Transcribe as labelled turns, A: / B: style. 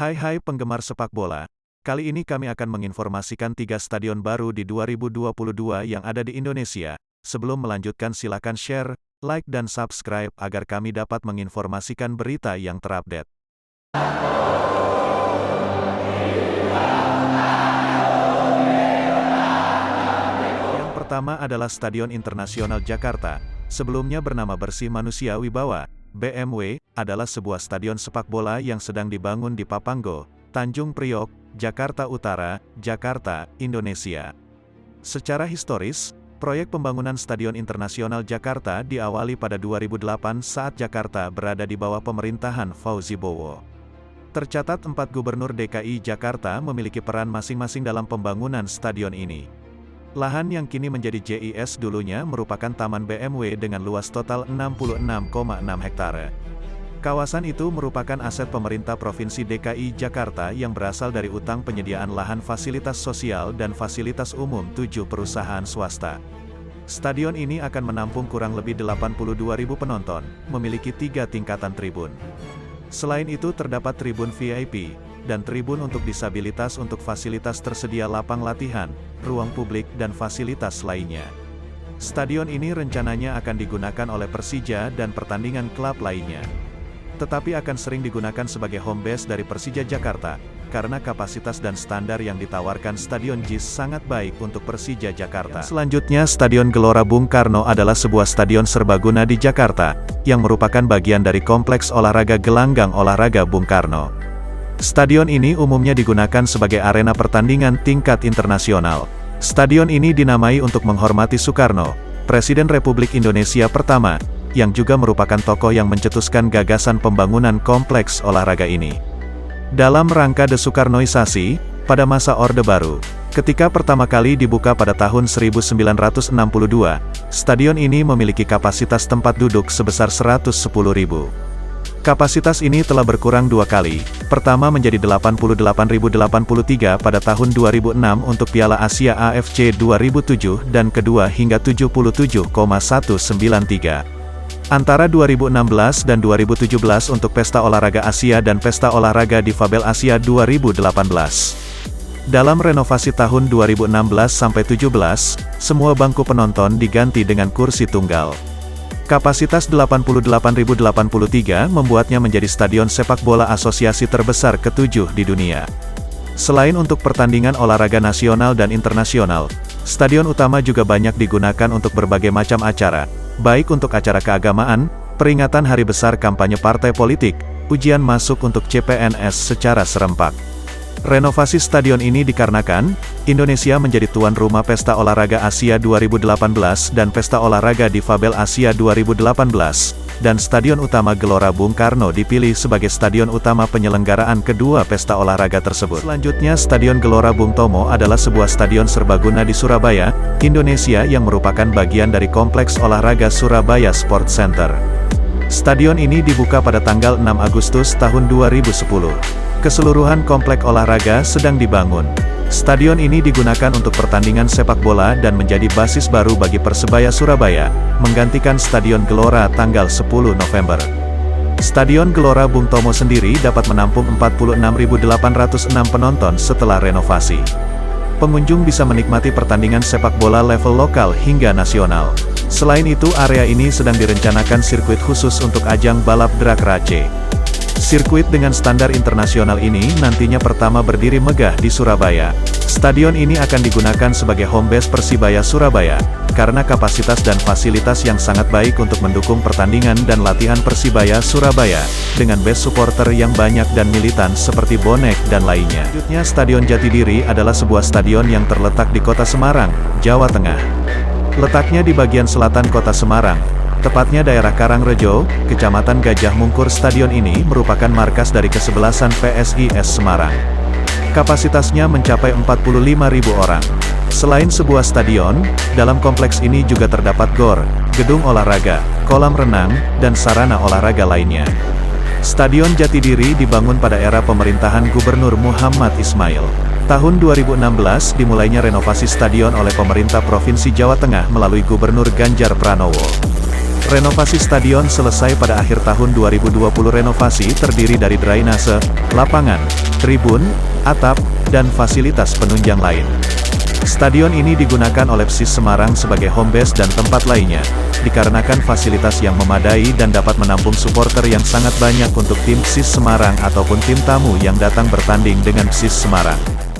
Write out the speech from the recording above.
A: Hai penggemar sepak bola, kali ini kami akan menginformasikan 3 stadion baru di 2022 yang ada di Indonesia. Sebelum melanjutkan silakan share, like dan subscribe agar kami dapat menginformasikan berita yang terupdate. Yang pertama adalah Stadion Internasional Jakarta, sebelumnya bernama Bersih Manusia Wibawa, BMW, adalah sebuah stadion sepak bola yang sedang dibangun di Papanggo, Tanjung Priok, Jakarta Utara, Jakarta, Indonesia. Secara historis, proyek pembangunan Stadion Internasional Jakarta diawali pada 2008 saat Jakarta berada di bawah pemerintahan Fauzi Bowo. Tercatat 4 gubernur DKI Jakarta memiliki peran masing-masing dalam pembangunan stadion ini. Lahan yang kini menjadi JIS dulunya merupakan taman BMW dengan luas total 66,6 hektare. Kawasan itu merupakan aset pemerintah Provinsi DKI Jakarta yang berasal dari utang penyediaan lahan fasilitas sosial dan fasilitas umum 7 perusahaan swasta. Stadion ini akan menampung kurang lebih 82.000 penonton, memiliki 3 tingkatan tribun. Selain itu terdapat tribun VIP, dan tribun untuk disabilitas untuk fasilitas tersedia lapang latihan, ruang publik dan fasilitas lainnya. Stadion ini rencananya akan digunakan oleh Persija dan pertandingan klub lainnya. Tetapi akan sering digunakan sebagai home base dari Persija Jakarta, karena kapasitas dan standar yang ditawarkan Stadion JIS sangat baik untuk Persija Jakarta. Selanjutnya Stadion Gelora Bung Karno adalah sebuah stadion serbaguna di Jakarta, yang merupakan bagian dari Kompleks Olahraga Gelanggang Olahraga Bung Karno. Stadion ini umumnya digunakan sebagai arena pertandingan tingkat internasional. Stadion ini dinamai untuk menghormati Soekarno, Presiden Republik Indonesia pertama, yang juga merupakan tokoh yang mencetuskan gagasan pembangunan kompleks olahraga ini. Dalam rangka desoekarnoisasi, pada masa Orde Baru, ketika pertama kali dibuka pada tahun 1962, stadion ini memiliki kapasitas tempat duduk sebesar 110.000. Kapasitas ini telah berkurang 2 kali, pertama menjadi 88.083 pada tahun 2006 untuk Piala Asia AFC 2007 dan kedua hingga 77,193. Antara 2016 dan 2017 untuk Pesta Olahraga Asia dan Pesta Olahraga Difabel Asia 2018. Dalam renovasi tahun 2016-17, semua bangku penonton diganti dengan kursi tunggal. Kapasitas 88.083 membuatnya menjadi stadion sepak bola asosiasi terbesar ke-7 di dunia. Selain untuk pertandingan olahraga nasional dan internasional, stadion utama juga banyak digunakan untuk berbagai macam acara, baik untuk acara keagamaan, peringatan hari besar kampanye partai politik, ujian masuk untuk CPNS secara serempak. Renovasi stadion ini dikarenakan, Indonesia menjadi tuan rumah Pesta Olahraga Asia 2018 dan Pesta Olahraga Difabel Asia 2018, dan Stadion Utama Gelora Bung Karno dipilih sebagai stadion utama penyelenggaraan kedua pesta olahraga tersebut. Selanjutnya Stadion Gelora Bung Tomo adalah sebuah stadion serbaguna di Surabaya, Indonesia yang merupakan bagian dari Kompleks Olahraga Surabaya Sport Center. Stadion ini dibuka pada tanggal 6 Agustus tahun 2010. Keseluruhan komplek olahraga sedang dibangun. Stadion ini digunakan untuk pertandingan sepak bola dan menjadi basis baru bagi Persebaya Surabaya, menggantikan Stadion Gelora tanggal 10 November. Stadion Gelora Bung Tomo sendiri dapat menampung 46.806 penonton setelah renovasi. Pengunjung bisa menikmati pertandingan sepak bola level lokal hingga nasional. Selain itu area ini sedang direncanakan sirkuit khusus untuk ajang balap drag race. Sirkuit dengan standar internasional ini nantinya pertama berdiri megah di Surabaya. Stadion ini akan digunakan sebagai home base Persibaya Surabaya, karena kapasitas dan fasilitas yang sangat baik untuk mendukung pertandingan dan latihan Persibaya Surabaya, dengan base supporter yang banyak dan militan seperti bonek dan lainnya. Selanjutnya Stadion Jatidiri adalah sebuah stadion yang terletak di Kota Semarang, Jawa Tengah. Letaknya di bagian selatan Kota Semarang, tepatnya daerah Karangrejo, Kecamatan Gajah Mungkur. Stadion ini merupakan markas dari kesebelasan PSIS Semarang. Kapasitasnya mencapai 45.000 orang. Selain sebuah stadion, dalam kompleks ini juga terdapat gor, gedung olahraga, kolam renang, dan sarana olahraga lainnya. Stadion Jatidiri dibangun pada era pemerintahan Gubernur Muhammad Ismail. Tahun 2016 dimulainya renovasi stadion oleh pemerintah Provinsi Jawa Tengah melalui Gubernur Ganjar Pranowo. Renovasi stadion selesai pada akhir tahun 2020. Renovasi terdiri dari drainase, lapangan, tribun, atap, dan fasilitas penunjang lain. Stadion ini digunakan oleh PSIS Semarang sebagai home base dan tempat lainnya, dikarenakan fasilitas yang memadai dan dapat menampung supporter yang sangat banyak untuk tim PSIS Semarang ataupun tim tamu yang datang bertanding dengan PSIS Semarang.